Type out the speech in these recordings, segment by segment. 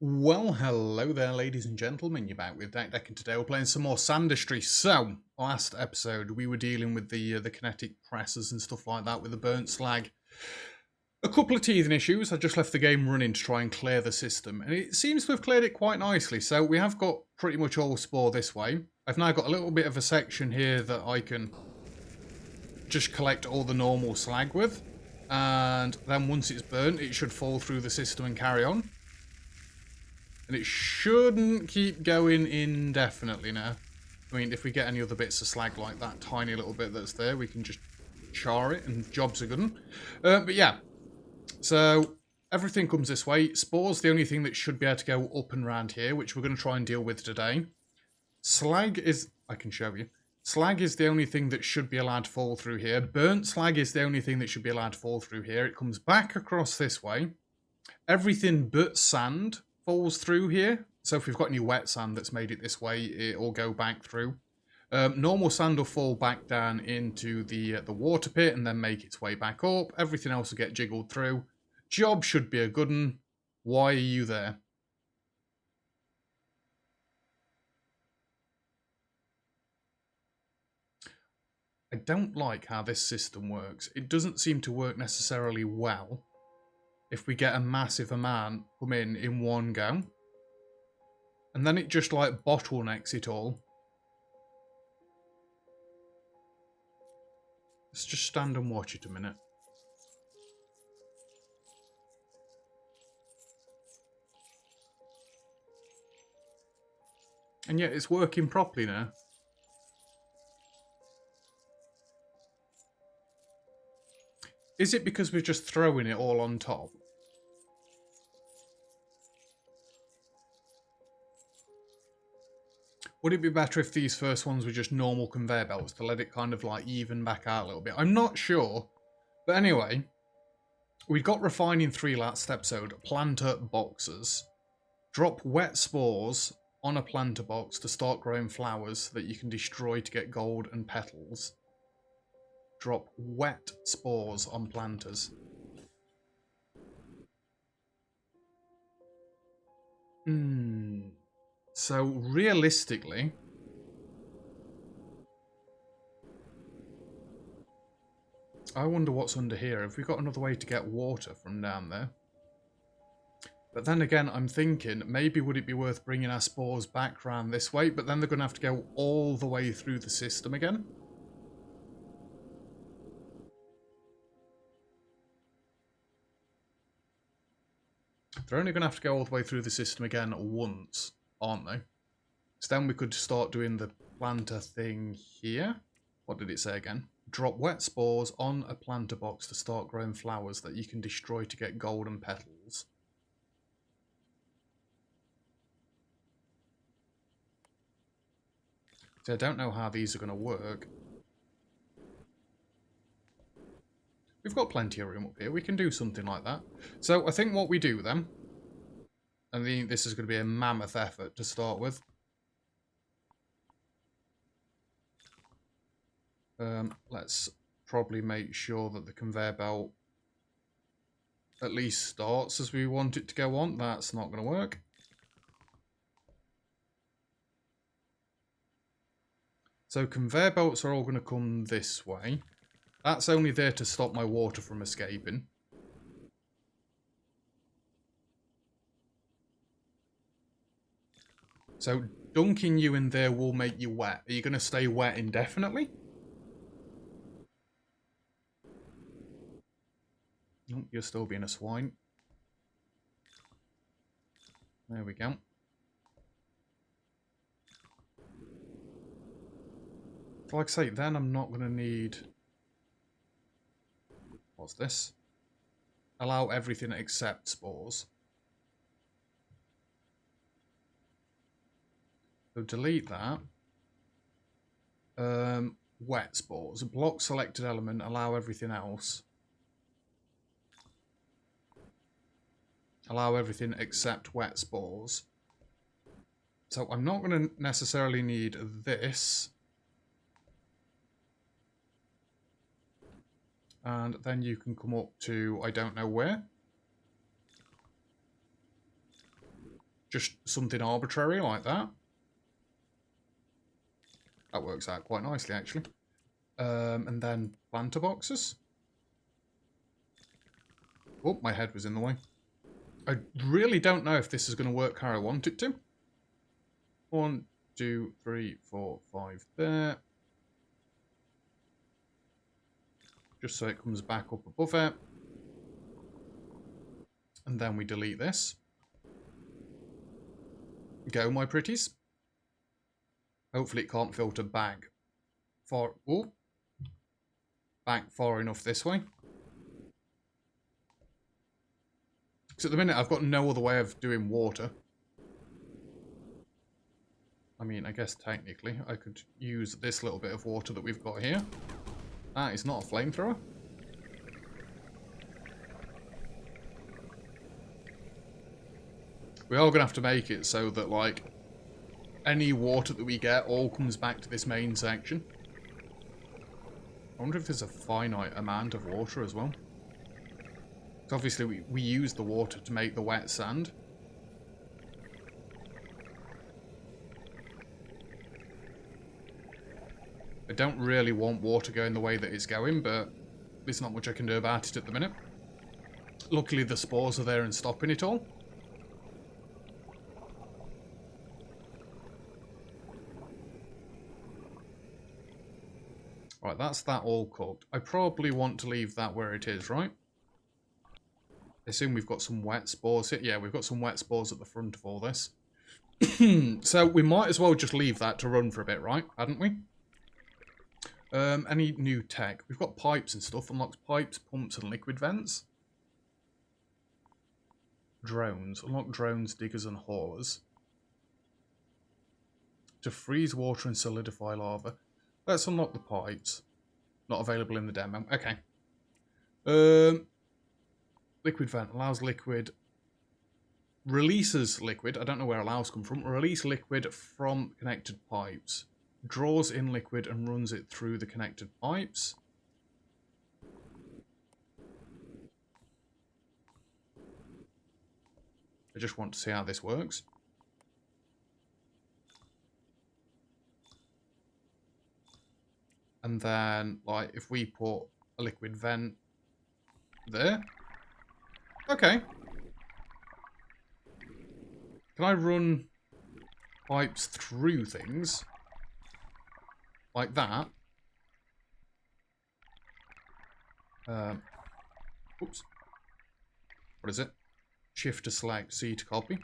Well, hello there, ladies and gentlemen. You're back with Deck and today we're playing some more Sandustry. So, last episode we were dealing with the kinetic presses and stuff like that with the burnt slag. A couple of teething issues. I just left the game running to try and clear the system, and it seems to have cleared it quite nicely. So we have got pretty much all spore this way. I've now got a little bit of a section here that I can just collect all the normal slag with, and then once it's burnt, it should fall through the system and carry on. And it shouldn't keep going indefinitely now. I mean, if we get any other bits of slag like that tiny little bit that's there, we can just char it and jobs are good. But yeah, so everything comes this way. Spore's the only thing that should be able to go up and round here, which we're going to try and deal with today. Slag is... I can show you. Slag is the only thing that should be allowed to fall through here. Burnt slag is the only thing that should be allowed to fall through here. It comes back across this way. Everything but sand falls through here. So if we've got any wet sand that's made it this way, it'll go back through. Normal sand will fall back down into the water pit and then make its way back up. Everything else will get jiggled through. Job should be a good one. Why are you there? I don't like how this system works. It doesn't seem to work necessarily well if we get a massive amount come in one go. And then it just like bottlenecks it all. Let's just stand and watch it a minute. And yet it's working properly now. Is it because we're just throwing it all on top? Would it be better if these first ones were just normal conveyor belts to let it kind of like even back out a little bit? I'm not sure. But anyway, we got refining 3 last episode. Planter boxes. Drop wet spores on a planter box to start growing flowers that you can destroy to get gold and petals. Drop wet spores on planters. So realistically, I wonder what's under here. Have we got another way to get water from down there? But then again, I'm thinking, maybe would it be worth bringing our spores back around this way? But then they're going to have to go all the way through the system again. They're only going to have to go all the way through the system again once, aren't they? So then we could start doing the planter thing here. What did it say again? Drop wet spores on a planter box to start growing flowers that you can destroy to get golden petals. So I don't know how these are going to work. We've got plenty of room up here. We can do something like that. So I think what we do then, I mean, this is going to be a mammoth effort to start with. Let's probably make sure that the conveyor belt at least starts as we want it to go on. That's not going to work. So conveyor belts are all going to come this way. That's only there to stop my water from escaping. So dunking you in there will make you wet. Are you going to stay wet indefinitely? Nope, you're still being a swine. There we go. Like I say, then I'm not going to need... What's this? Allow everything except spores. So delete that. Wet spores. Block selected element, allow everything else. Allow everything except wet spores. So I'm not going to necessarily need this. And then you can come up to, I don't know where. Just something arbitrary like that. That works out quite nicely, actually. And then planter boxes. Oh, my head was in the way. I really don't know if this is going to work how I want it to. 1, 2, 3, 4, 5 there. Just so it comes back up above it. And then we delete this. Go, my pretties. Hopefully it can't filter back far. Oh, back far enough this way. Because at the minute I've got no other way of doing water. I mean, I guess technically I could use this little bit of water that we've got here. That is not a flamethrower. We are going to have to make it so that, like, any water that we get all comes back to this main section. I wonder if there's a finite amount of water as well. Because obviously we use the water to make the wet sand. I don't really want water going the way that it's going, but there's not much I can do about it at the minute. Luckily the spores are there and stopping it all. Right, that's that all cooked. I probably want to leave that where it is, right? I assume we've got some wet spores here. Yeah, we've got some wet spores at the front of all this. So we might as well just leave that to run for a bit, right? Hadn't we? Any new tech? We've got pipes and stuff. Unlocks pipes, pumps, and liquid vents. Drones. Unlock drones, diggers, and haulers. To freeze water and solidify lava. Let's unlock the pipes. Not available in the demo. Okay. Liquid vent. Allows liquid. Releases liquid. I don't know where allows come from. Release liquid from connected pipes. Draws in liquid and runs it through the connected pipes. I just want to see how this works. And then, like, if we put a liquid vent there. Okay. Can I run pipes through things? Like that? Oops. What is it? Shift to select, C to copy.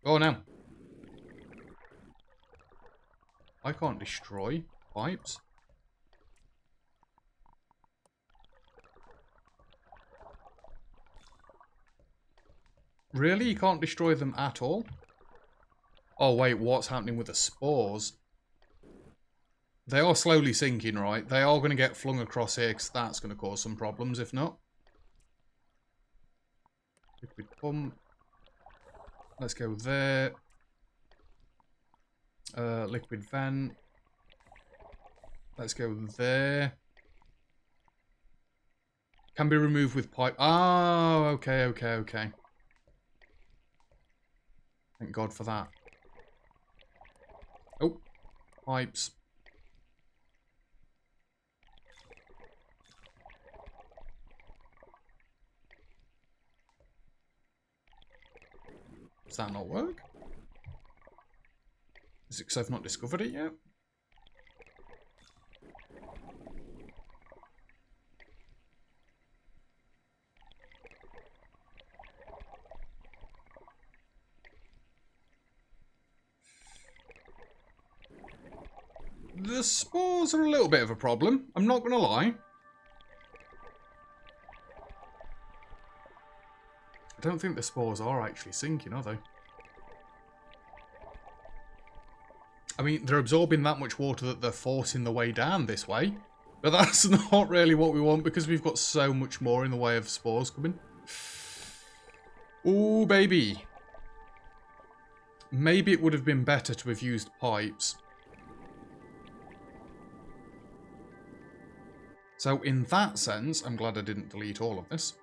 Oh no. I can't destroy pipes. Really? You can't destroy them at all? Oh wait, what's happening with the spores? They are slowly sinking, right? They are going to get flung across here because that's going to cause some problems if not. Liquid pump. Let's go there. Liquid vent. Let's go there. Can be removed with pipe. Oh, okay, okay, okay. Thank God for that. Oh, pipes. Does that not work? Is it because I've not discovered it yet? The spores are a little bit of a problem, I'm not going to lie. I don't think the spores are actually sinking, are they? I mean, they're absorbing that much water that they're forcing the way down this way. But that's not really what we want because we've got so much more in the way of spores coming. Ooh, baby. Maybe it would have been better to have used pipes. So in that sense, I'm glad I didn't delete all of this.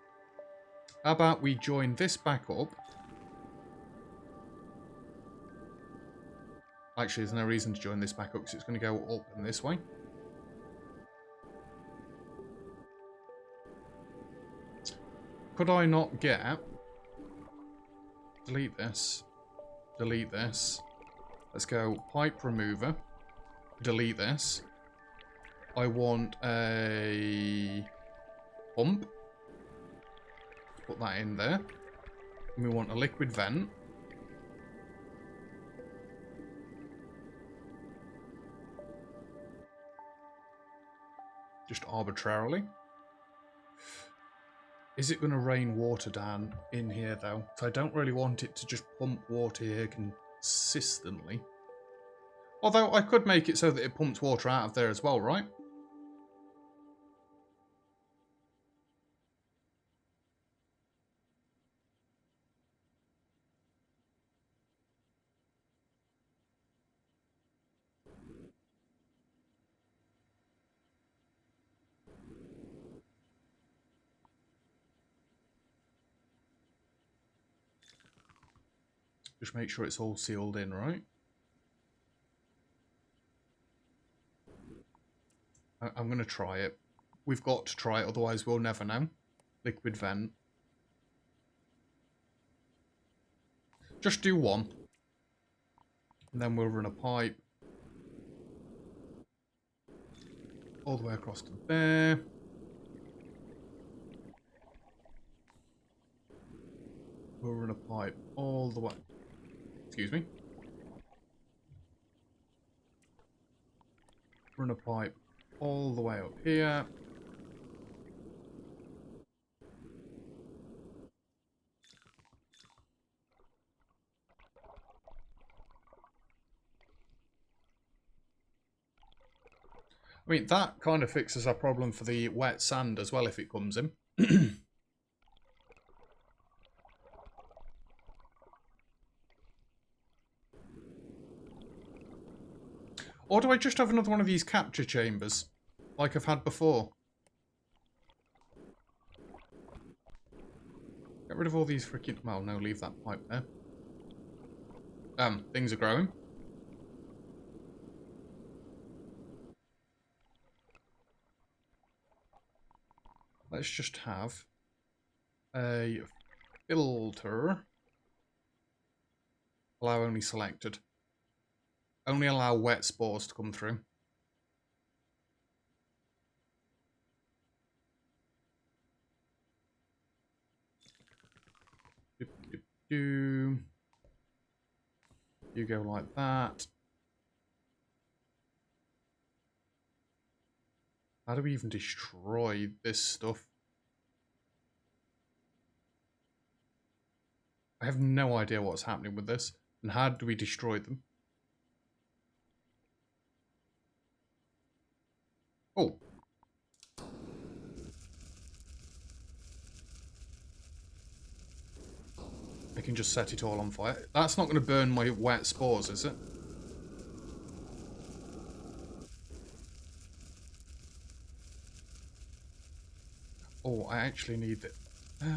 How about we join this back up? Actually, there's no reason to join this back up because it's going to go up in this way. Could I not get... Delete this. Delete this. Let's go pipe remover. Delete this. I want a pump. Put that in there. And we want a liquid vent. Just arbitrarily. Is it going to rain water down in here, though? So I don't really want it to just pump water here consistently. Although I could make it so that it pumps water out of there as well, right? Just make sure it's all sealed in, right? I'm going to try it. We've got to try it, otherwise we'll never know. Liquid vent. Just do one. And then we'll run a pipe all the way across to there. We'll run a pipe all the way. Excuse me. Run a pipe all the way up here. I mean, that kind of fixes our problem for the wet sand as well if it comes in. Or do I just have another one of these capture chambers, like I've had before? Get rid of all these freaking... Well, no, leave that pipe there. Things are growing. Let's just have a filter. Allow only selected. Only allow wet spores to come through. You go like that. How do we even destroy this stuff? I have no idea what's happening with this. And how do we destroy them? Oh. I can just set it all on fire. That's not going to burn my wet spores, is it? Oh, I actually need it.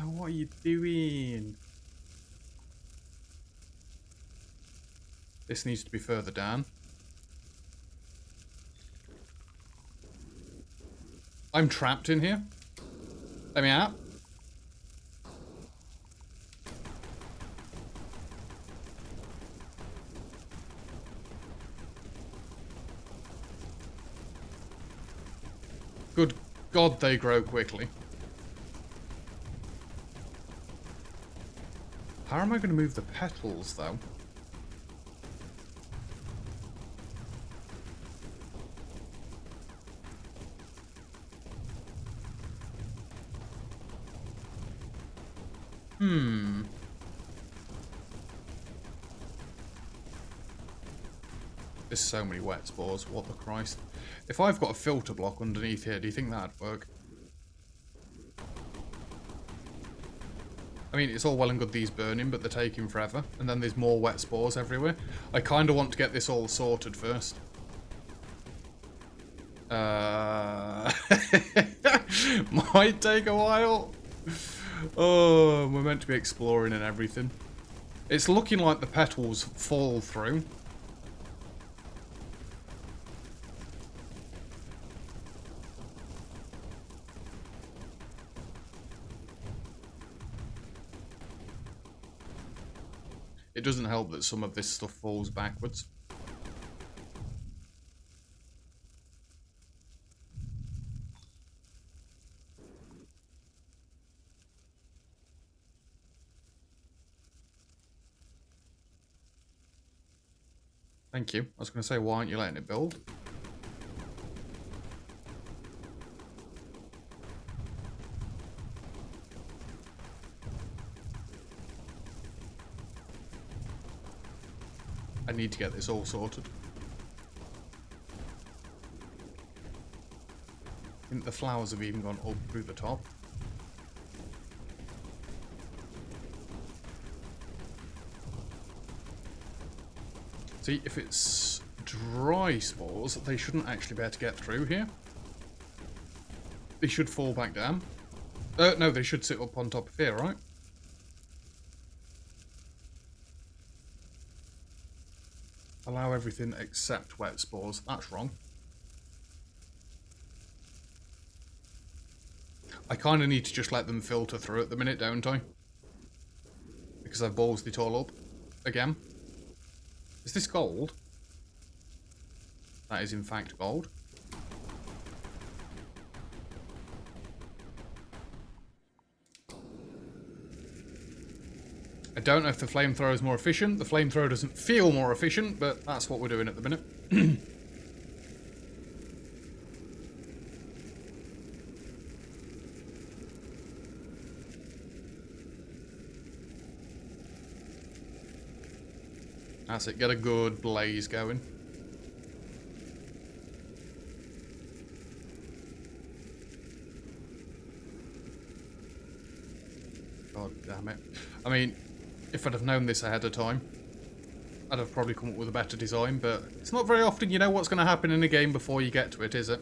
What are you doing? This needs to be further down. I'm trapped in here. Let me out. Good God, they grow quickly. How am I going to move the petals, though? There's so many wet spores, what the Christ. If I've got a filter block underneath here, do you think that'd work? I mean, it's all well and good these burning, but they're taking forever. And then there's more wet spores everywhere. I kind of want to get this all sorted first. Might take a while. Oh, we're meant to be exploring and everything. It's looking like the petals fall through. It doesn't help that some of this stuff falls backwards. Thank you. I was going to say, why aren't you letting it build? I need to get this all sorted. I think the flowers have even gone up through the top. See, if it's dry spores, they shouldn't actually be able to get through here. They should fall back down. No, they should sit up on top of here, right? Allow everything except wet spores. That's wrong. I kind of need to just let them filter through at the minute, don't I? Because I've ballsed it all up. Again. Is this gold? That is in fact gold. I don't know if the flamethrower is more efficient. The flamethrower doesn't feel more efficient, but that's what we're doing at the minute. That's it, get a good blaze going. God damn it. I mean, if I'd have known this ahead of time, I'd have probably come up with a better design, but it's not very often you know what's going to happen in a game before you get to it, is it?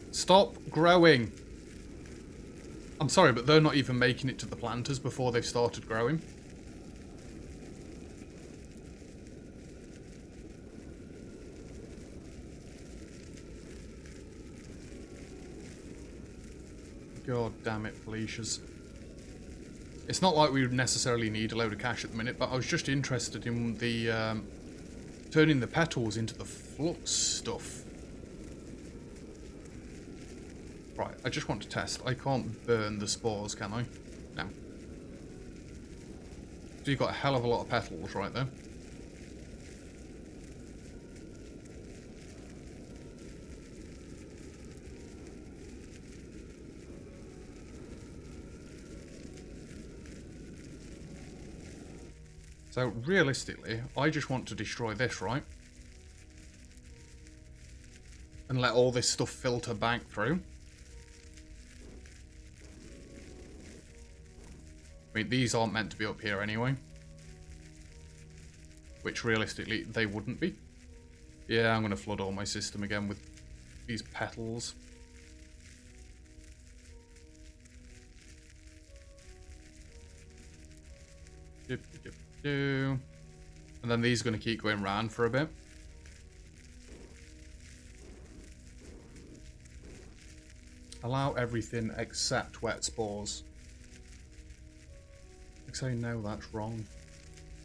Stop growing. I'm sorry, but they're not even making it to the planters before they've started growing. God damn it, Felicia's. It's not like we necessarily need a load of cash at the minute, but I was just interested in the turning the petals into the flux stuff. Right, I just want to test. I can't burn the spores, can I? No. So you've got a hell of a lot of petals right there. So, realistically, I just want to destroy this, right? And let all this stuff filter back through. I mean, these aren't meant to be up here anyway. Which, realistically, they wouldn't be. Yeah, I'm going to flood all my system again with these petals. And then these are going to keep going round for a bit. Allow everything except wet spores. I say no, that's wrong.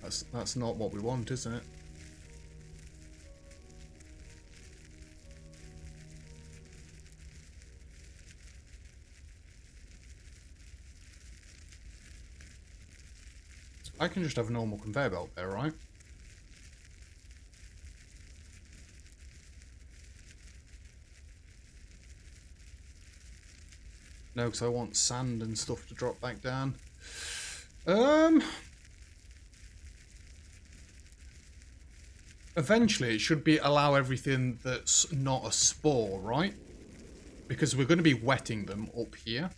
That's not what we want, isn't it? I can just have a normal conveyor belt there, right? No, because I want sand and stuff to drop back down. Eventually, it should be allow everything that's not a spore, right? Because we're going to be wetting them up here.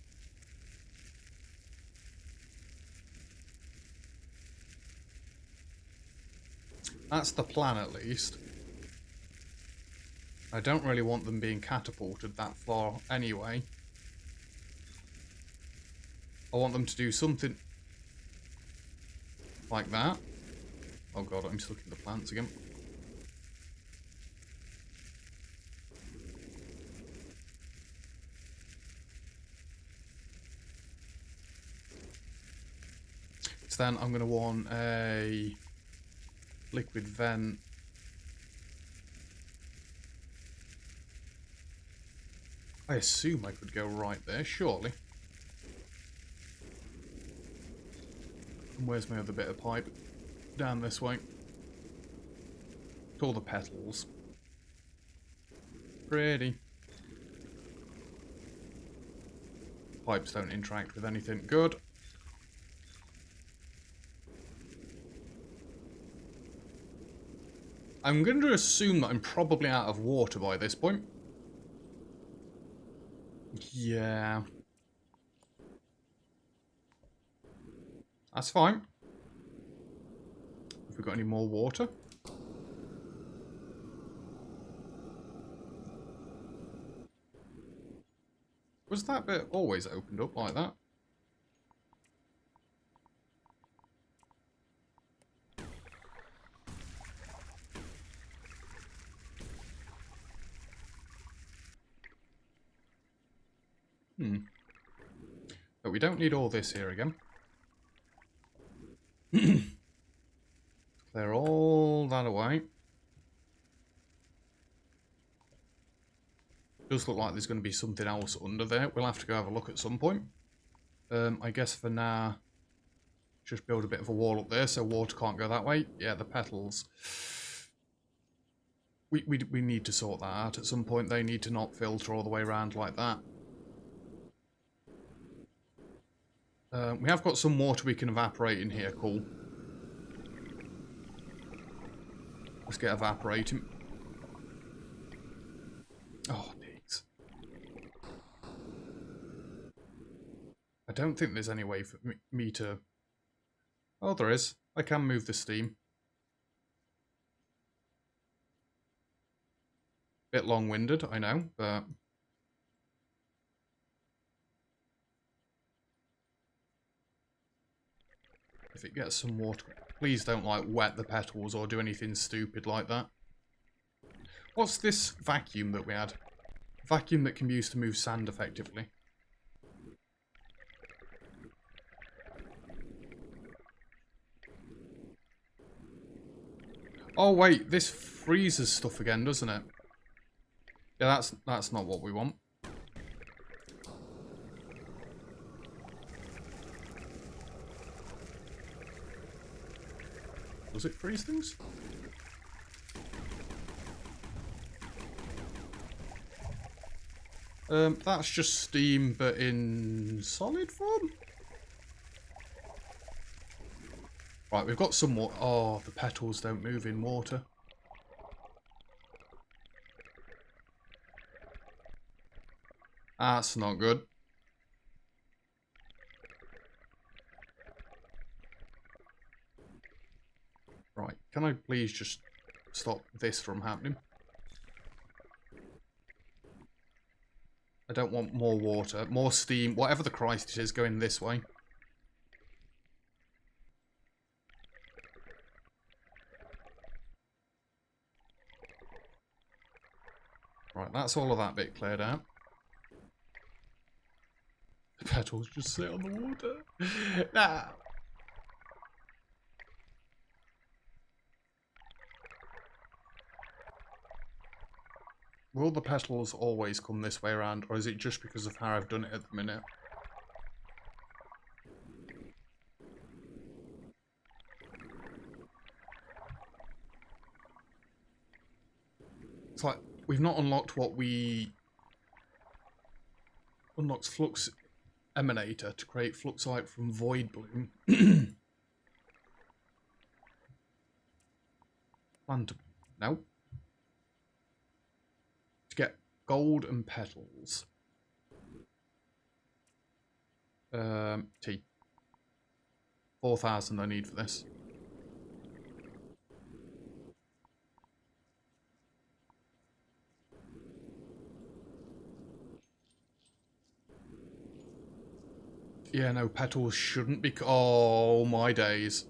That's the plan, at least. I don't really want them being catapulted that far anyway. I want them to do something like that. Oh god, I'm just looking at the plants again. So then I'm going to want a liquid vent. I assume I could go right there, surely. And where's my other bit of pipe? Down this way. To all the petals. Pretty. Pipes don't interact with anything. Good. I'm going to assume that I'm probably out of water by this point. Yeah. That's fine. Have we got any more water? Was that bit always opened up like that? But we don't need all this here again. Clear all that away. Does look like there's going to be something else under there. We'll have to go have a look at some point. I guess for now, just build a bit of a wall up there so water can't go that way. Yeah, the petals. We need to sort that out at some point. They need to not filter all the way around like that. We have got some water we can evaporate in here. Cool. Let's get evaporating. Oh, pigs. I don't think there's any way for me to... Oh, there is. I can move the steam. Bit long-winded, I know, but... If it gets some water... Please don't, like, wet the petals or do anything stupid like that. What's this vacuum that we had? Vacuum that can be used to move sand effectively. Oh, wait, this freezes stuff again, doesn't it? Yeah, that's not what we want. Does it freeze things? That's just steam, but in solid form? Right, we've got some more. Oh, the petals don't move in water. That's not good. Right, can I please just stop this from happening? I don't want more water, more steam, whatever the Christ it is going this way. Right, that's all of that bit cleared out. The petals just sit on the water. Nah. Will the petals always come this way around, or is it just because of how I've done it at the minute? It's like, we've not unlocked what we... Unlocks flux emanator to create fluxite from void bloom. Plant... No. To get gold and petals. T. 4,000 I need for this. Yeah, no, petals shouldn't be... Oh, my days.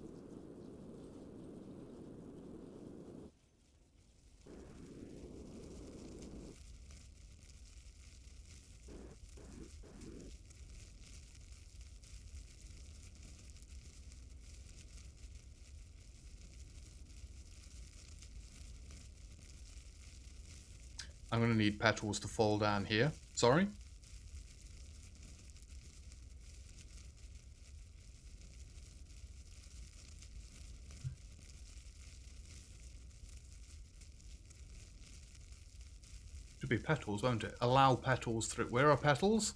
I'm going to need petals to fall down here. Sorry. Should be petals, won't it? Allow petals through. Where are petals?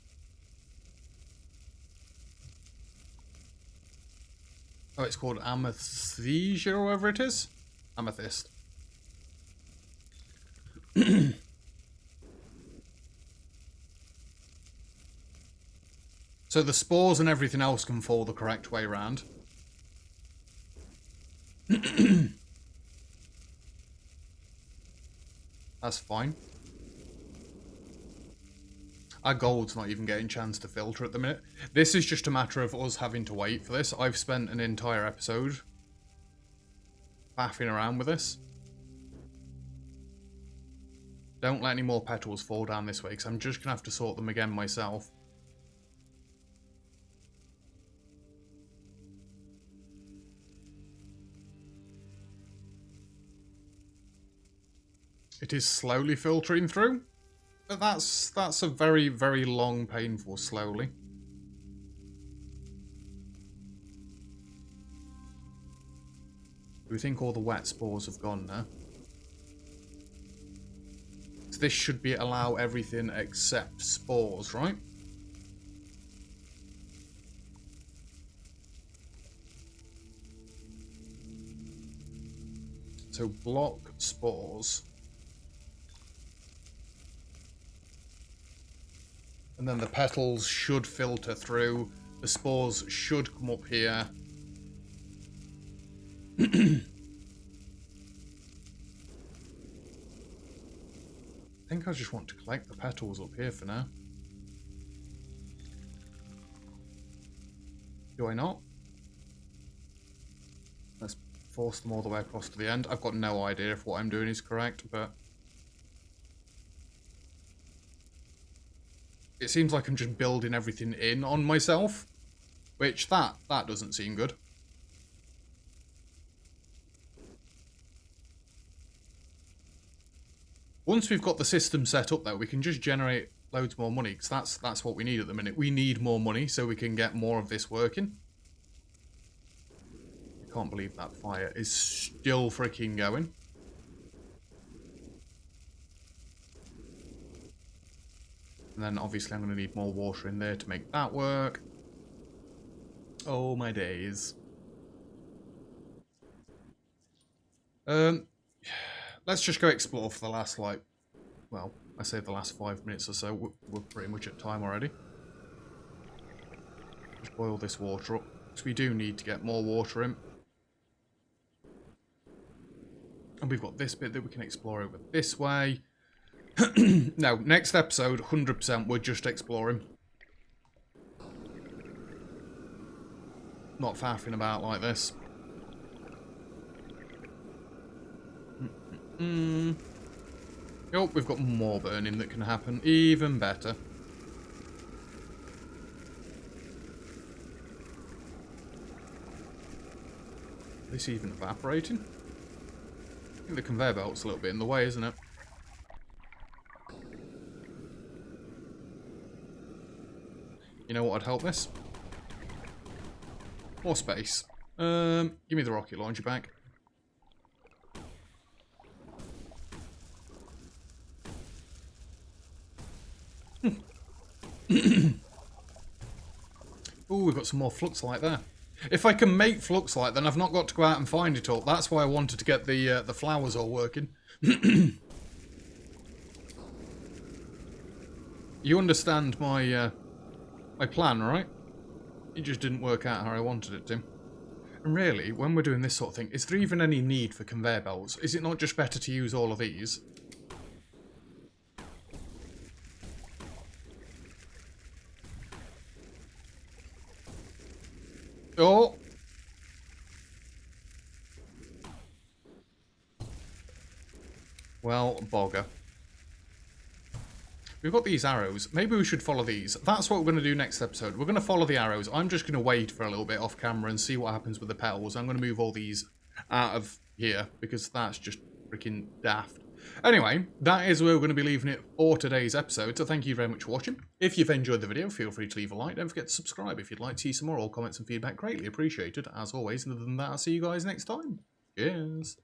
Oh, it's called amethysia or whatever it is. Amethyst. So the spores and everything else can fall the correct way around. That's fine. Our gold's not even getting a chance to filter at the minute. This is just a matter of us having to wait for this. I've spent an entire episode faffing around with this. Don't let any more petals fall down this way, because I'm just going to have to sort them again myself. It is slowly filtering through, but that's a very, very long, painful slowly. Do we think all the wet spores have gone now? So this should be allow everything except spores, right? So block spores. And then the petals should filter through. The spores should come up here. I think I just want to collect the petals up here for now. Do I not? Let's force them all the way across to the end. I've got no idea if what I'm doing is correct, but... it seems like I'm just building everything in on myself, which that doesn't seem good. Once we've got the system set up though, we can just generate loads more money, because that's what we need at the minute. We need more money so we can get more of this working. I can't believe that fire is still freaking going. And then obviously I'm going to need more water in there to make that work. Oh my days. Let's just go explore for the last, like, well, I say the last 5 minutes or so. We're pretty much at time already. Just boil this water up, because we do need to get more water in. And we've got this bit that we can explore over this way. Now, next episode, 100% we're just exploring. Not faffing about like this. Oh, we've got more burning that can happen. Even better. Is this even evaporating? I think the conveyor belt's a little bit in the way, isn't it? You know what would help this? More space. Give me the rocket launcher back. Ooh, we've got some more flux light there. If I can make flux light, then I've not got to go out and find it all. That's why I wanted to get the flowers all working. You understand my my plan, right? It just didn't work out how I wanted it to. And really, when we're doing this sort of thing, is there even any need for conveyor belts? Is it not just better to use all of these? Oh! Well, bogger. We've got these arrows. Maybe we should follow these. That's what we're going to do next episode. We're going to follow the arrows. I'm just going to wait for a little bit off camera and see what happens with the petals. I'm going to move all these out of here because that's just freaking daft. Anyway, that is where we're going to be leaving it for today's episode. So thank you very much for watching. If you've enjoyed the video, feel free to leave a like. Don't forget to subscribe if you'd like to see some more. All comments and feedback greatly appreciated, as always. And other than that, I'll see you guys next time. Cheers.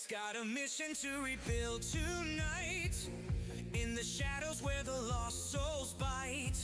Got a mission to rebuild tonight in the shadows where the lost souls bite.